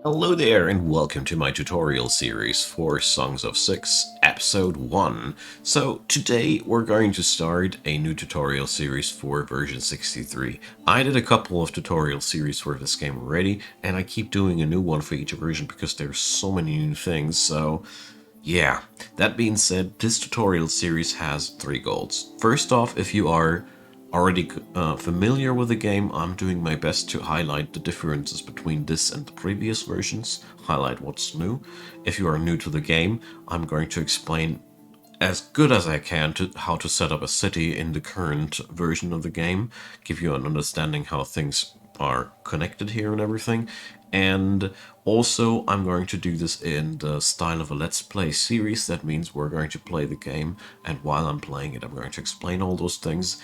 Hello there and welcome to my tutorial series for Songs of SYX episode 1. So today we're going to start a new tutorial series for version 63. I did a couple of tutorial series for this game already and I keep doing a new one for each version because there's so many new things. So yeah, that being said, this tutorial series has 3 goals. First off, if you are already familiar with the game, I'm doing my best to highlight the differences between this and the previous versions, highlight what's new. If you are new to the game, I'm going to explain as good as I can to how to set up a city in the current version of the game, give you an understanding how things are connected here and everything. And also I'm going to do this in the style of a Let's Play series. That means we're going to play the game, and while I'm playing it I'm going to explain all those things.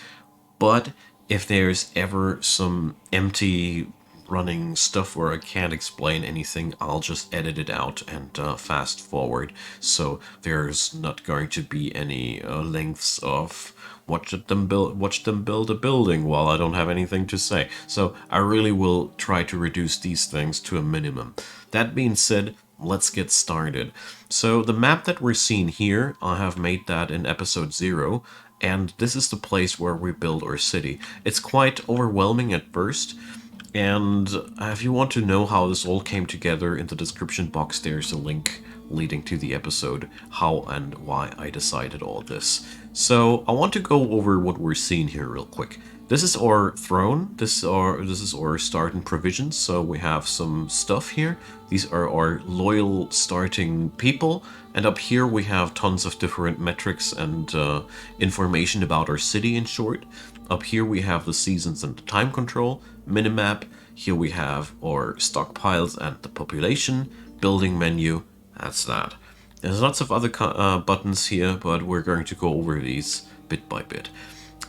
But if there's ever some empty running stuff where I can't explain anything, I'll just edit it out and fast forward. So there's not going to be any lengths of watch them build a building while I don't have anything to say. So I really will try to reduce these things to a minimum. That being said, let's get started. So the map that we're seeing here, I have made that in episode 0, and this is the place where we build our city. It's quite overwhelming at first, and if you want to know how this all came together, in the description box there's a link leading to the episode, how and why I decided all this. So I want to go over what we're seeing here real quick. This is our throne, this is our starting provisions, so we have some stuff here. These are our loyal starting people, and up here we have tons of different metrics and information about our city in short. Up here we have the seasons and the time control, minimap. Here we have our stockpiles and the population, building menu, that's that. There's lots of other buttons here, but we're going to go over these bit by bit.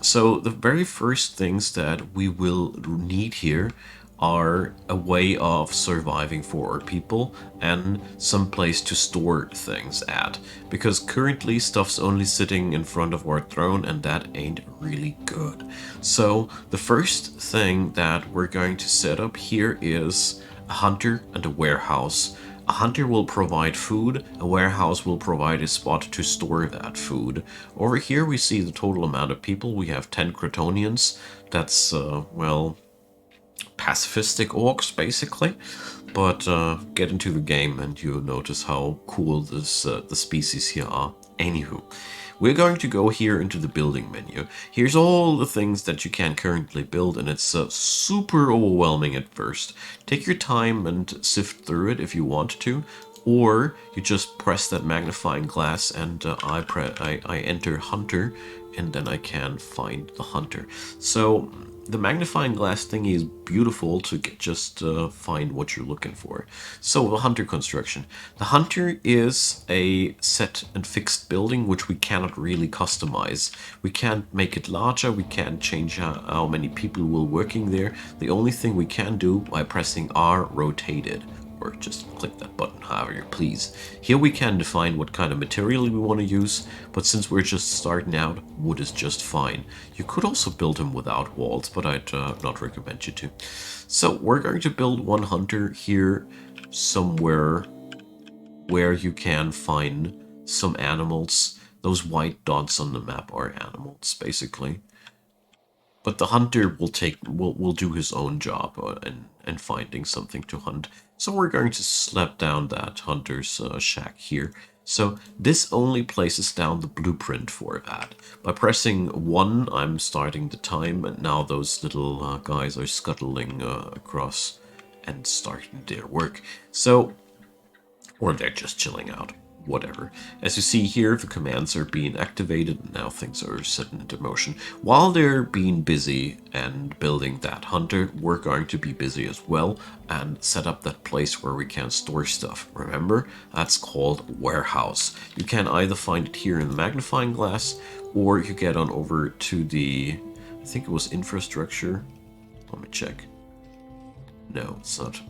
So the very first things that we will need here are a way of surviving for our people and some place to store things at, because currently stuff's only sitting in front of our throne and that ain't really good. So the first thing that we're going to set up here is a hunter and a warehouse. A hunter will provide food, a warehouse will provide a spot to store that food. Over here we see the total amount of people. We have 10 Cretonians. That's, well, pacifistic orcs, basically. But get into the game and you'll notice how cool this the species here are. Anywho, we're going to go here into the building menu. Here's all the things that you can currently build, and it's super overwhelming at first. Take your time and sift through it if you want to, or you just press that magnifying glass and I enter hunter, and then I can find the hunter. So the magnifying glass thingy is beautiful to just find what you're looking for. So the hunter construction. The hunter is a set and fixed building which we cannot really customize. We can't make it larger, we can't change how many people will working there. The only thing we can do by pressing R, rotate it, or just click that button however you please. Here we can define what kind of material we want to use, but since we're just starting out, wood is just fine. You could also build them without walls, but I'd not recommend you to. So we're going to build one hunter here somewhere where you can find some animals. Those white dots on the map are animals, basically. But the hunter will do his own job and finding something to hunt. So we're going to slap down that hunter's shack here. So this only places down the blueprint for that. By pressing 1, I'm starting the time, and now those little guys are scuttling across and starting their work. So, or they're just chilling out. Whatever. As you see here, the commands are being activated and now things are set into motion. While they're being busy and building that hunter, we're going to be busy as well and set up that place where we can store stuff. Remember, that's called warehouse. You can either find it here in the magnifying glass, or you get on over to the, I think it was infrastructure. Let me check. No, it's not.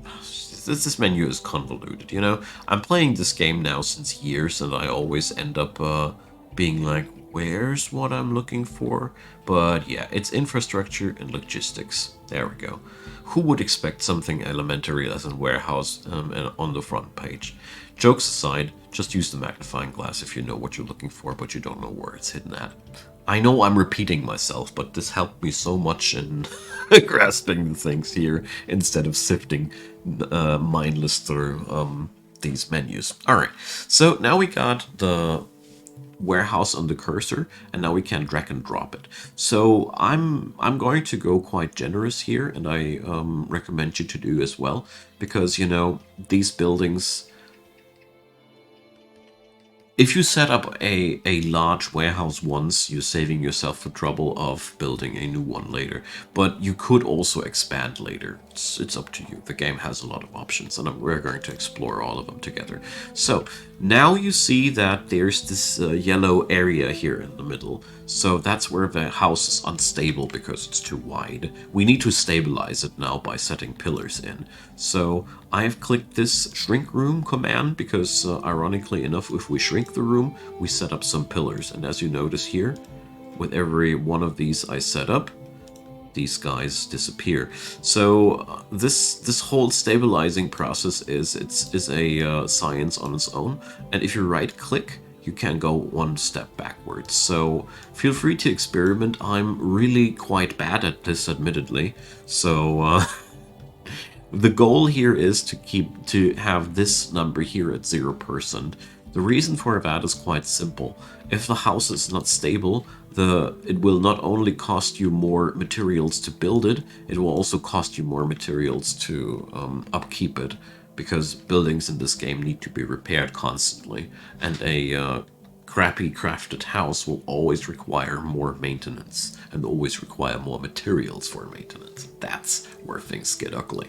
This menu is convoluted, you know? I'm playing this game now since years, and I always end up being like, where's what I'm looking for? But yeah, it's infrastructure and logistics. There we go. Who would expect something elementary as a warehouse on the front page? Jokes aside, just use the magnifying glass if you know what you're looking for, but you don't know where it's hidden at. I know I'm repeating myself, but this helped me so much in grasping the things here instead of sifting mindless through these menus. All right, so now we got the warehouse on the cursor, and now we can drag and drop it. So I'm going to go quite generous here, and I recommend you to do as well, because you know these buildings, if you set up a large warehouse once, you're saving yourself the trouble of building a new one later. But you could also expand later. It's up to you. The game has a lot of options, and we're going to explore all of them together. So now you see that there's this yellow area here in the middle. So that's where the house is unstable because it's too wide. We need to stabilize it now by setting pillars in. So I've clicked this shrink room command because ironically enough, if we shrink the room, we set up some pillars. And as you notice here, with every one of these I set up, these guys disappear. So this whole stabilizing process is a science on its own. And if you right click, you can go one step backwards. So feel free to experiment. I'm really quite bad at this, admittedly. So the goal here is to have this number here at 0%. The reason for that is quite simple. If the house is not stable, it will not only cost you more materials to build it, it will also cost you more materials to upkeep it, because buildings in this game need to be repaired constantly, and a crappy crafted house will always require more maintenance and always require more materials for maintenance. That's where things get ugly.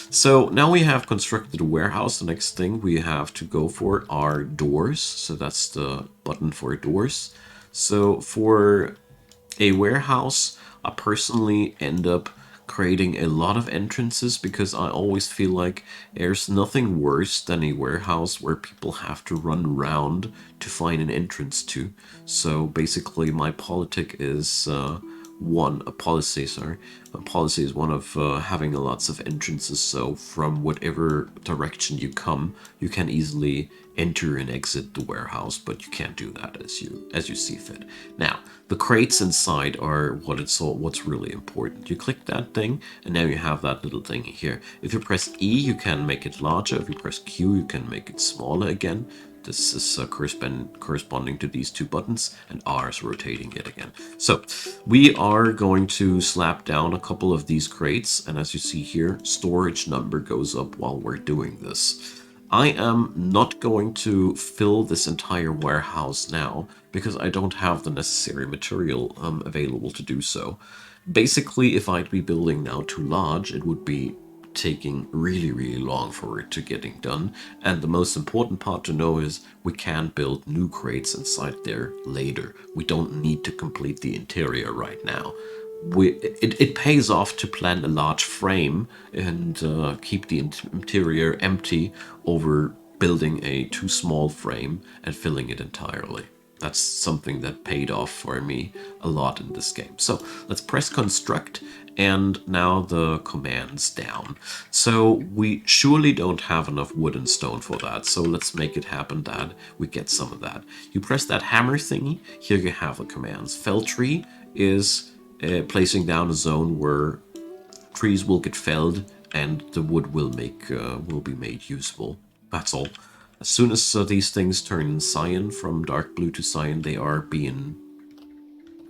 So now we have constructed a warehouse. The next thing we have to go for are doors. So that's the button for doors. So for a warehouse, I personally end up creating a lot of entrances because I always feel like there's nothing worse than a warehouse where people have to run around to find an entrance to. So basically my politic is a policy is one of having lots of entrances, so from whatever direction you come, you can easily enter and exit the warehouse, but you can't do that as you see fit. Now, the crates inside are what's really important. You click that thing, and now you have that little thing here. If you press E, you can make it larger. If you press Q, you can make it smaller again. This is corresponding to these two buttons, and R is rotating it again. So we are going to slap down a couple of these crates, and as you see here, storage number goes up while we're doing this. I am not going to fill this entire warehouse now because I don't have the necessary material available to do so. Basically, if I'd be building now too large, it would be taking really long for it to getting done. And the most important part to know is we can build new crates inside there later. We don't need to complete the interior right now. It pays off to plan a large frame and keep the interior empty over building a too small frame and filling it entirely. That's something that paid off for me a lot in this game. So let's press construct, and now the command's down. So we surely don't have enough wood and stone for that, so let's make it happen that we get some of that. You press that hammer thingy, here you have the commands. Fell tree is placing down a zone where trees will get felled and the wood will be made usable. That's all. As soon as these things turn cyan, from dark blue to cyan, they are being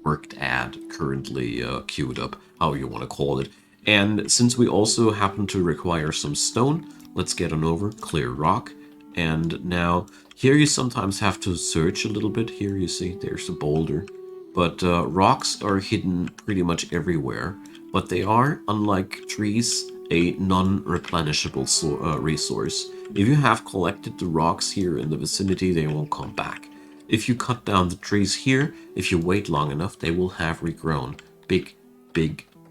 worked at, currently queued up, however you want to call it. And since we also happen to require some stone, let's get on over, clear rock. And now, here you sometimes have to search a little bit. Here you see, there's a boulder. But rocks are hidden pretty much everywhere. But they are, unlike trees, a non-replenishable resource. If you have collected the rocks here in the vicinity, they will come back. If you cut down the trees here, if you wait long enough, they will have regrown. Big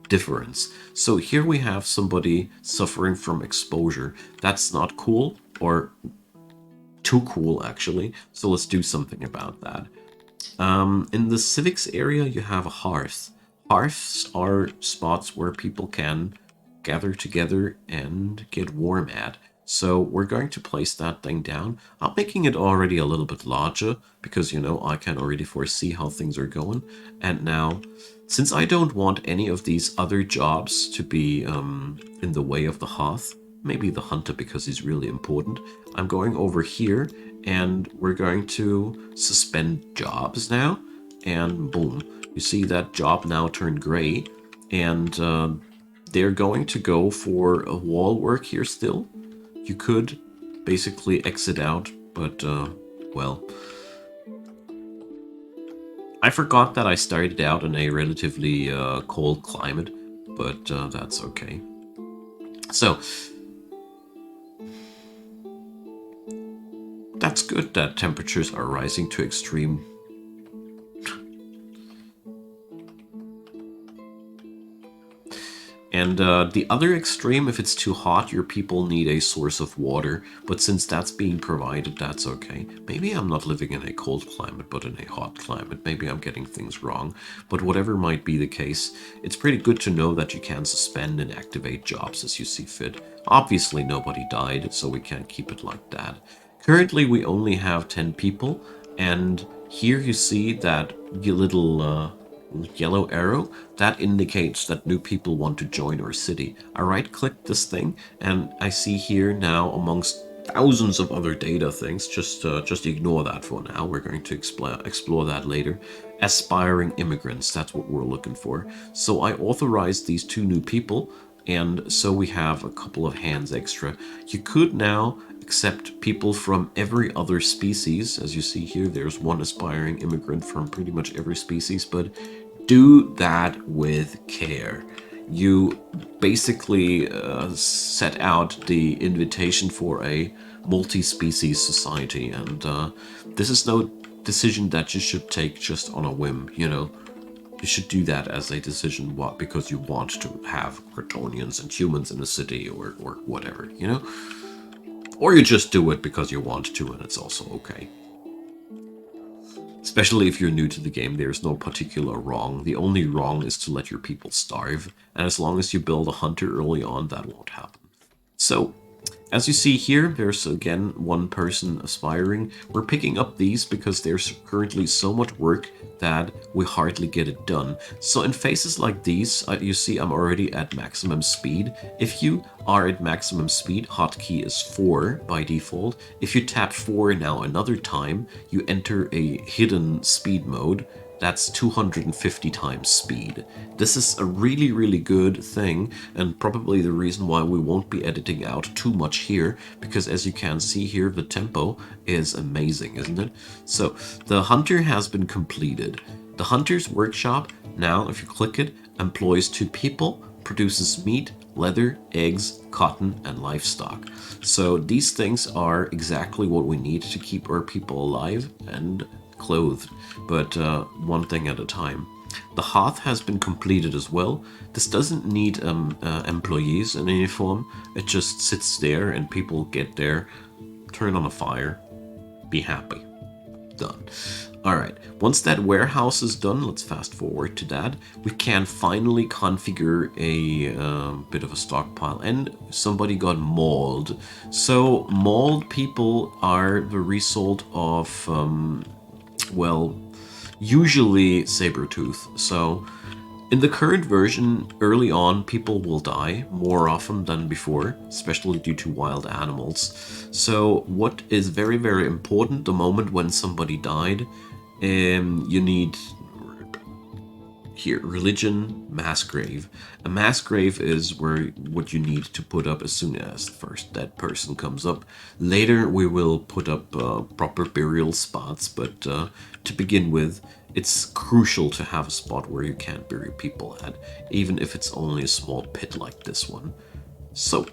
difference. So here we have somebody suffering from exposure. That's not cool, or too cool actually. So let's do something about that. In the civics area, you have a hearth. Hearths are spots where people can gather together and get warm at. So we're going to place that thing down. I'm making it already a little bit larger because, you know, I can already foresee how things are going. And now, since I don't want any of these other jobs to be in the way of the hearth, maybe the hunter because he's really important, I'm going over here and we're going to suspend jobs now. And boom, you see that job now turned gray. And they're going to go for a wall work here still. You could basically exit out, but, well, I forgot that I started out in a relatively cold climate, but that's okay. So, that's good that temperatures are rising to extreme. And the other extreme, if it's too hot, your people need a source of water. But since that's being provided, that's okay. Maybe I'm not living in a cold climate, but in a hot climate. Maybe I'm getting things wrong. But whatever might be the case, it's pretty good to know that you can suspend and activate jobs as you see fit. Obviously, nobody died, so we can't keep it like that. Currently, we only have 10 people. And here you see that your little... yellow arrow, that indicates that new people want to join our city. I right-click this thing, and I see here now amongst thousands of other data things, just ignore that for now. We're going to explore that later. Aspiring immigrants, that's what we're looking for. So I authorized these 2 new people, and so we have a couple of hands extra. You could now accept people from every other species. As you see here, there's one aspiring immigrant from pretty much every species, but do that with care. You basically set out the invitation for a multi-species society, and this is no decision that you should take just on a whim, you know. You should do that as a decision because you want to have Kryptonians and humans in a city or whatever, you know? Or you just do it because you want to, and it's also okay. Especially if you're new to the game, there's no particular wrong. The only wrong is to let your people starve, and as long as you build a hunter early on, that won't happen. So, as you see here, there's again one person aspiring. We're picking up these because there's currently so much work that we hardly get it done. So in phases like these, you see I'm already at maximum speed. If you are at maximum speed, hotkey is 4 by default. If you tap 4 now another time, you enter a hidden speed mode. That's 250 times speed. This is a really, really good thing, and probably the reason why we won't be editing out too much here, because as you can see here, the tempo is amazing, isn't it? So, the hunter has been completed. The hunter's workshop, now if you click it, employs 2 people, produces meat, leather, eggs, cotton, and livestock. So these things are exactly what we need to keep our people alive and clothed, but one thing at a time. The hearth has been completed as well. This doesn't need employees in any form. It just sits there and people get there, turn on a fire, be happy. Done. Alright, once that warehouse is done, let's fast forward to that, we can finally configure a bit of a stockpile, and somebody got mauled. So mauled people are the result of well, usually Sabretooth. So, in the current version, early on, people will die more often than before, especially due to wild animals. So, what is very, very important, the moment when somebody died, you need here, religion, mass grave. A mass grave is what you need to put up as soon as the first dead person comes up. Later we will put up proper burial spots, but to begin with, it's crucial to have a spot where you can bury people at, even if it's only a small pit like this one. So,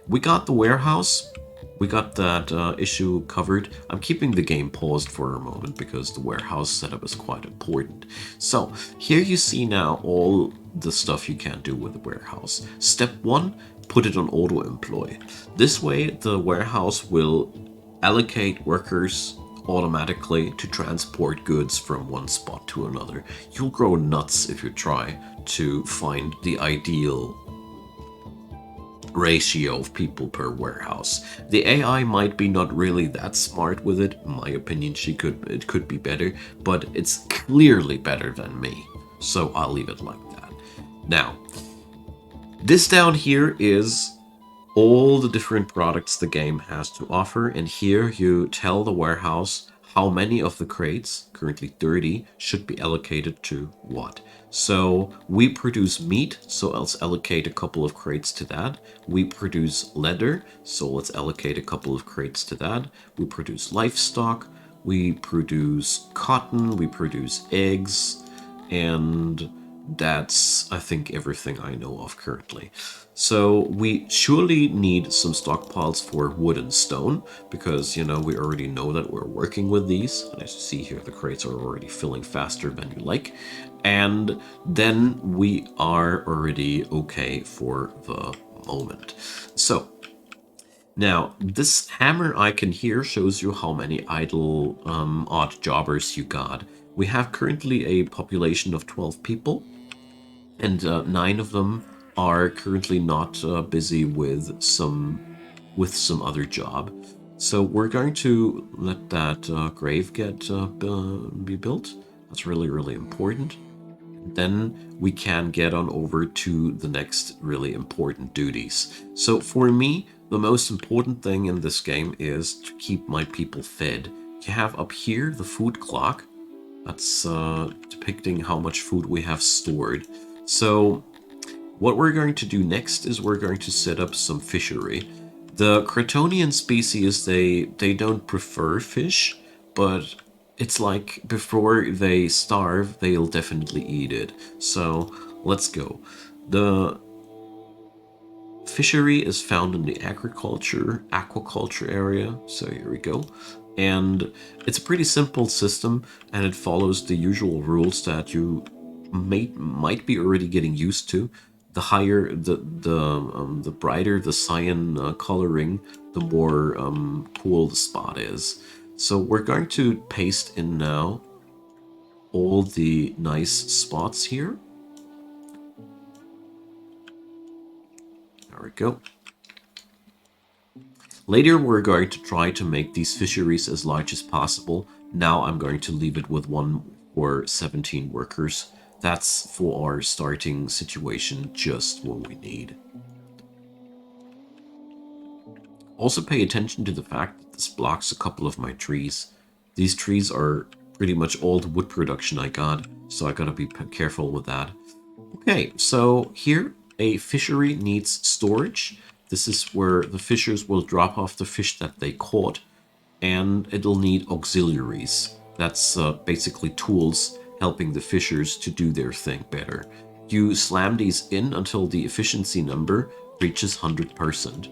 we got the warehouse. We got that issue covered. I'm keeping the game paused for a moment because the warehouse setup is quite important. So here you see now all the stuff you can do with the warehouse. Step 1, put it on auto employ. This way the warehouse will allocate workers automatically to transport goods from one spot to another. You'll grow nuts if you try to find the ideal ratio of people per warehouse. The AI might be not really that smart with it. In my opinion, it could be better, but it's clearly better than me. So I'll leave it like that. Now, this down here is all the different products the game has to offer, and here you tell the warehouse how many of the crates, currently 30, should be allocated to what. So we produce meat, so let's allocate a couple of crates to that. We produce leather, so let's allocate a couple of crates to that. We produce livestock, we produce cotton, we produce eggs, and that's, I think, everything I know of currently. So we surely need some stockpiles for wood and stone, because, you know, we already know that we're working with these. And as you see here, the crates are already filling faster than you like. And then we are already okay for the moment. So now, this hammer icon here shows you how many idle odd jobbers you got. We have currently a population of 12 people, and 9 of them are currently not busy with some other job. So we're going to let that grave be built. That's really, really important. Then we can get on over to the next really important duties. So for me, the most important thing in this game is to keep my people fed. You have up here the food clock. That's depicting how much food we have stored. So what we're going to do next is we're going to set up some fishery. The Cretonian species, they don't prefer fish, but it's like before they starve, they'll definitely eat it. So let's go. The fishery is found in the aquaculture area. So here we go. And it's a pretty simple system, and it follows the usual rules that you might be already getting used to. The higher, the brighter the cyan coloring, the more cool the spot is. So we're going to paste in now all the nice spots here. There we go. Later we're going to try to make these fisheries as large as possible. Now I'm going to leave it with 1 or 17 workers. That's for our starting situation, just what we need. Also pay attention to the fact that this blocks a couple of my trees. These trees are pretty much all the wood production I got, so I gotta be careful with that. Okay, so here a fishery needs storage. This is where the fishers will drop off the fish that they caught, and it'll need auxiliaries. That's basically tools helping the fishers to do their thing better. You slam these in until the efficiency number reaches 100%.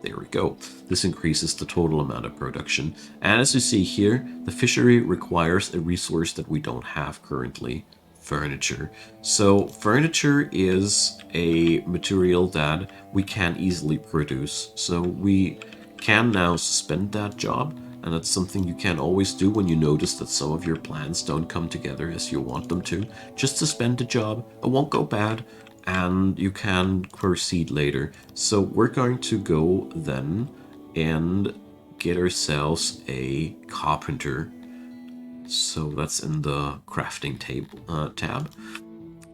There we go. This increases the total amount of production. And as you see here, the fishery requires a resource that we don't have currently. Furniture. So furniture is a material that we can easily produce. So we can now suspend that job, and that's something you can always do when you notice that some of your plans don't come together as you want them to. Just suspend the job, it won't go bad, and you can proceed later. So we're going to go then and get ourselves a carpenter. So that's in the crafting tab.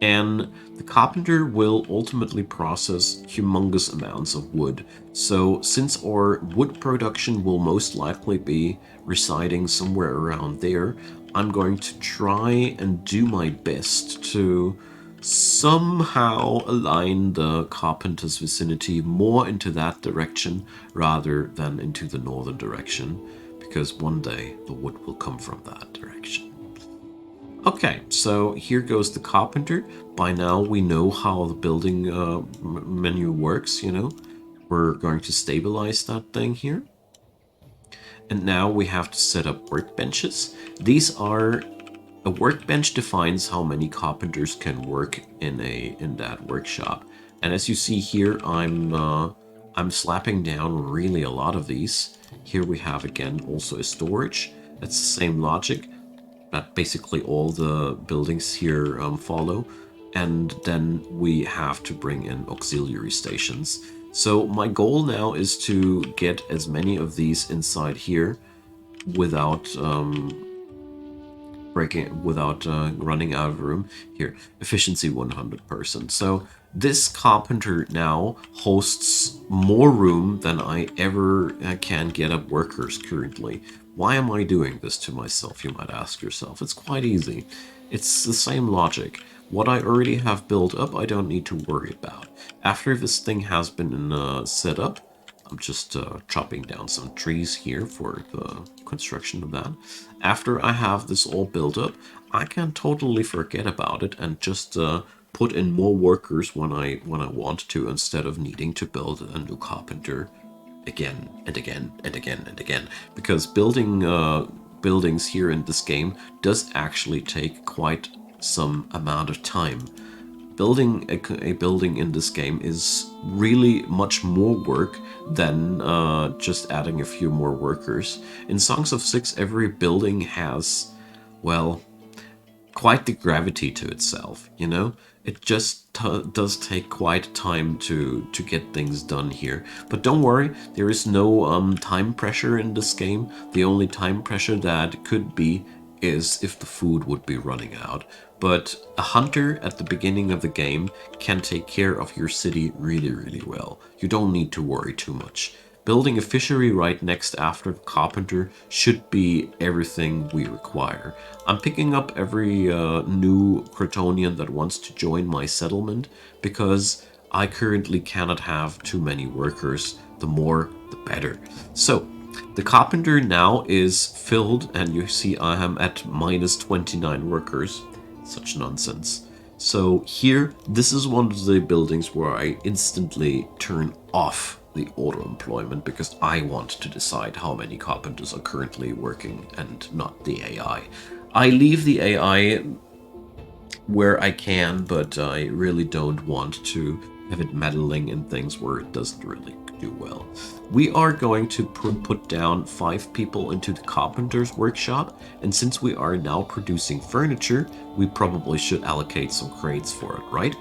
And the carpenter will ultimately process humongous amounts of wood. So since our wood production will most likely be residing somewhere around there, I'm going to try and do my best to somehow align the carpenter's vicinity more into that direction rather than into the northern direction, because one day the wood will come from that direction. Okay, so here goes the carpenter. By now we know how the building menu works, you know. We're going to stabilize that thing here. And now we have to set up workbenches. A workbench defines how many carpenters can work in that workshop. And as you see here, I'm slapping down really a lot of these. Here we have again also a storage. It's the same logic that basically all the buildings here follow. And then we have to bring in auxiliary stations. So my goal now is to get as many of these inside here without running out of room. Here, efficiency 100%. So this carpenter now hosts more room than I ever can get up workers currently. Why am I doing this to myself, you might ask yourself? It's quite easy. It's the same logic. What I already have built up, I don't need to worry about. After this thing has been set up, I'm just chopping down some trees here for the construction of that. After I have this all built up, I can totally forget about it and just put in more workers when I want to, instead of needing to build a new carpenter again and again and again and again. Because building buildings here in this game does actually take quite some amount of time. Building a building in this game is really much more work than just adding a few more workers. In Songs of Six, every building has, well, quite the gravity to itself, you know? It just does take quite time to get things done here. But don't worry, there is no time pressure in this game. The only time pressure that could be is if the food would be running out. But a hunter at the beginning of the game can take care of your city really, really well. You don't need to worry too much. Building a fishery right next after the carpenter should be everything we require. I'm picking up every new Crotonian that wants to join my settlement because I currently cannot have too many workers. The more, the better. So, the carpenter now is filled, and you see I am at minus 29 workers. Such nonsense. So here, this is one of the buildings where I instantly turn off the auto-employment because I want to decide how many carpenters are currently working and not the AI. I leave the AI where I can, but I really don't want to have it meddling in things where it doesn't really do well. We are going to put down 5 people into the carpenter's workshop, and since we are now producing furniture, we probably should allocate some crates for it, right?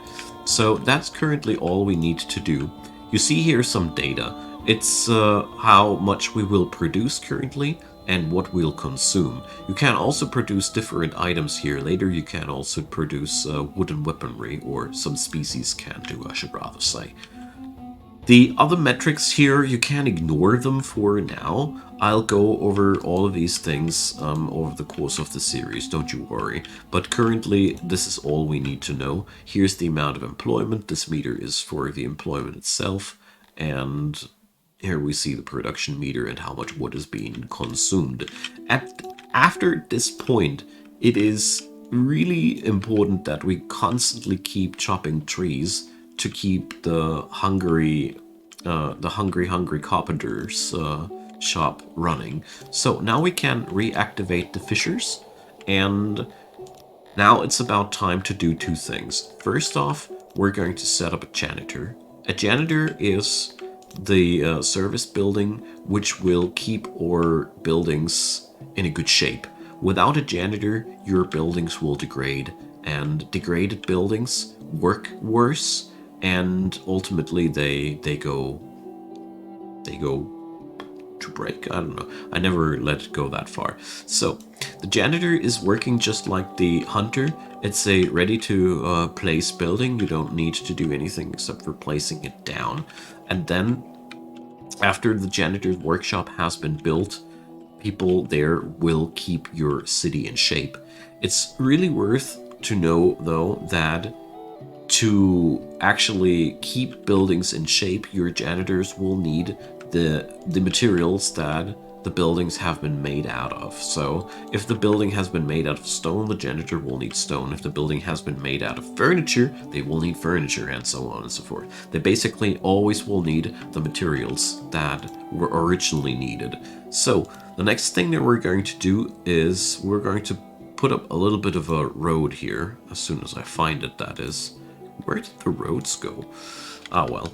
So that's currently all we need to do. You see here some data. It's how much we will produce currently and what we'll consume. You can also produce different items here. Later you can also produce wooden weaponry, or some species can do, I should rather say. The other metrics here, you can ignore them for now. I'll go over all of these things over the course of the series, don't you worry. But currently, this is all we need to know. Here's the amount of employment. This meter is for the employment itself. And here we see the production meter and how much wood is being consumed. After this point, it is really important that we constantly keep chopping trees to keep the hungry carpenter's shop running. So now we can reactivate the fishers, and now it's about time to do 2 things. First off, we're going to set up a janitor. A janitor is the service building which will keep our buildings in a good shape. Without a janitor, your buildings will degrade, and degraded buildings work worse, and ultimately they go to break. I don't know. I never let it go that far. So the janitor is working just like the hunter. It's a ready to place building. You don't need to do anything except for placing it down. And then after the janitor's workshop has been built, people there will keep your city in shape. It's really worth to know, though, that to actually keep buildings in shape, your janitors will need the materials that the buildings have been made out of. So if the building has been made out of stone, the janitor will need stone. If the building has been made out of furniture, they will need furniture, and so on and so forth. They basically always will need the materials that were originally needed. So the next thing that we're going to do is we're going to put up a little bit of a road here, as soon as I find it, that is. Where did the roads go? Ah, well.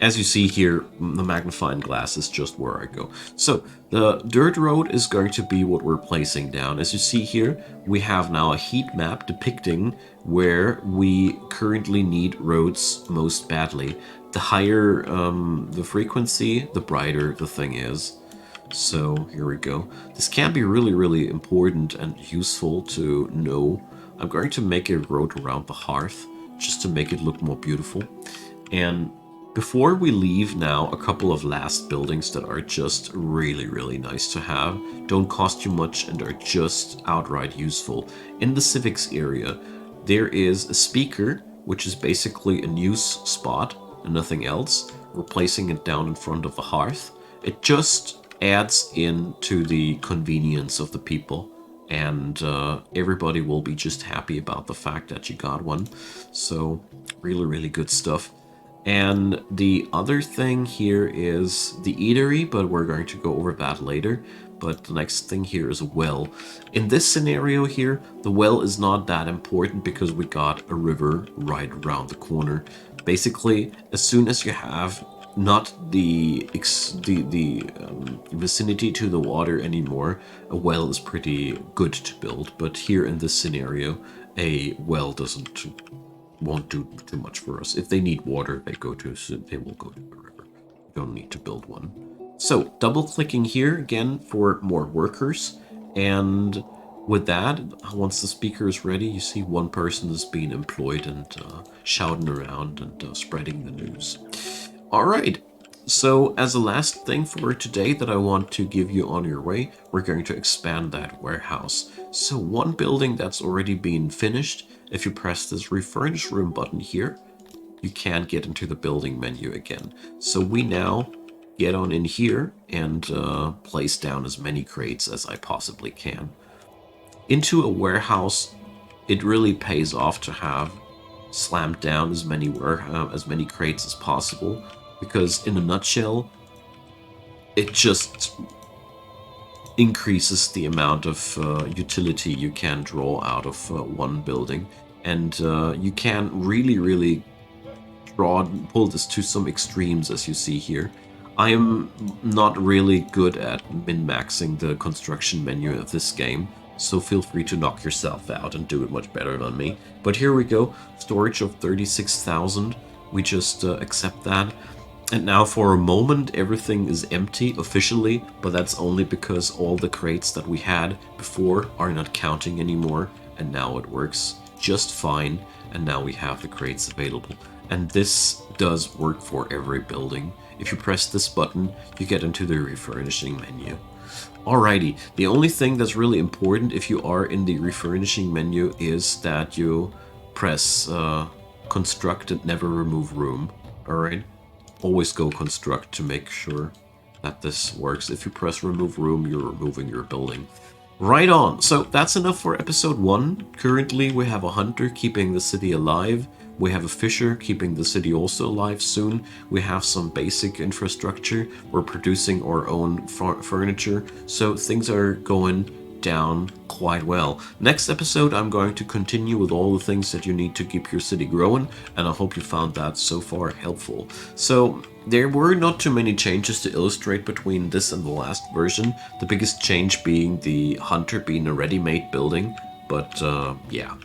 as you see here, the magnifying glass is just where I go. So the dirt road is going to be what we're placing down. As you see here, we have now a heat map depicting where we currently need roads most badly. The higher the frequency, the brighter the thing is. So here we go. This can be really, really important and useful to know. I'm going to make a road around the hearth just to make it look more beautiful. And before we leave now, a couple of last buildings that are just really, really nice to have, don't cost you much and are just outright useful. In the civics area, there is a speaker, which is basically a news spot and nothing else. We're placing it down in front of the hearth. It just adds in to the convenience of the people, and everybody will be just happy about the fact that you got one. So really, really good stuff. And the other thing here is the eatery, but we're going to go over that later. But the next thing here is a well. In this scenario here, the well is not that important because we got a river right around the corner. Basically, as soon as you have not the vicinity to the water anymore, a well is pretty good to build. But here in this scenario, a well won't do too much for us. If they need water, they will go to the river. You don't need to build one. So double clicking here again for more workers, and with that, once the speaker is ready, you see one person is being employed and shouting around and spreading the news. All right. So as a last thing for today that I want to give you on your way, we're going to expand that warehouse. So one building that's already been finished, if you press this refurnish room button here, you can get into the building menu again. So we now get on in here and place down as many crates as I possibly can. Into a warehouse, it really pays off to have slammed down as many crates as possible, because in a nutshell, it just increases the amount of utility you can draw out of one building, and you can really pull this to some extremes, as you see here. I am not really good at min-maxing the construction menu of this game, so feel free to knock yourself out and do it much better than me. But here we go, storage of 36,000, we just accept that. And now for a moment everything is empty officially, but that's only because all the crates that we had before are not counting anymore, and now it works just fine, and now we have the crates available. And this does work for every building. If you press this button, you get into the refurnishing menu. Alrighty, the only thing that's really important if you are in the refurnishing menu is that you press construct and never remove room. Alright? Always go construct to make sure that this works. If you press remove room, you're removing your building. Right on. So that's enough for episode 1. Currently we have a hunter keeping the city alive. We have a fisher keeping the city also alive soon. We have some basic infrastructure. We're producing our own furniture. So things are going down quite well. Next episode, I'm going to continue with all the things that you need to keep your city growing, and I hope you found that so far helpful. So there were not too many changes to illustrate between this and the last version, the biggest change being the hunter being a ready-made building, but yeah,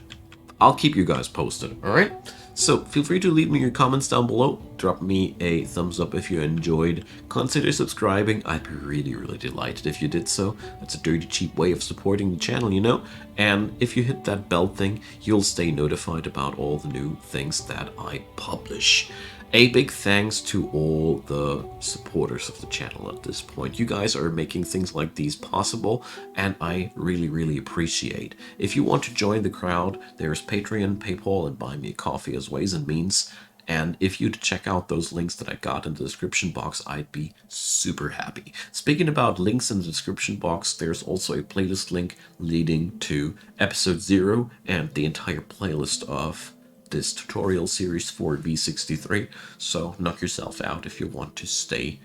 I'll keep you guys posted, alright? So feel free to leave me your comments down below, drop me a thumbs up if you enjoyed, consider subscribing, I'd be really delighted if you did so. That's a dirty cheap way of supporting the channel, you know, and if you hit that bell thing, you'll stay notified about all the new things that I publish. A big thanks to all the supporters of the channel at this point. You guys are making things like these possible, and I really appreciate. If you want to join the crowd, there's Patreon, PayPal, and Buy Me a Coffee as ways and means. And if you'd check out those links that I got in the description box, I'd be super happy. Speaking about links in the description box, there's also a playlist link leading to episode 0 and the entire playlist of this tutorial series for V63, so knock yourself out if you want to stay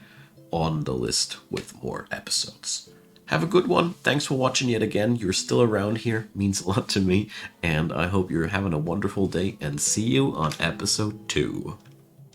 on the list with more episodes. Have a good one. Thanks for watching yet again. You're still around here, means a lot to me, and I hope you're having a wonderful day, and see you on episode 2.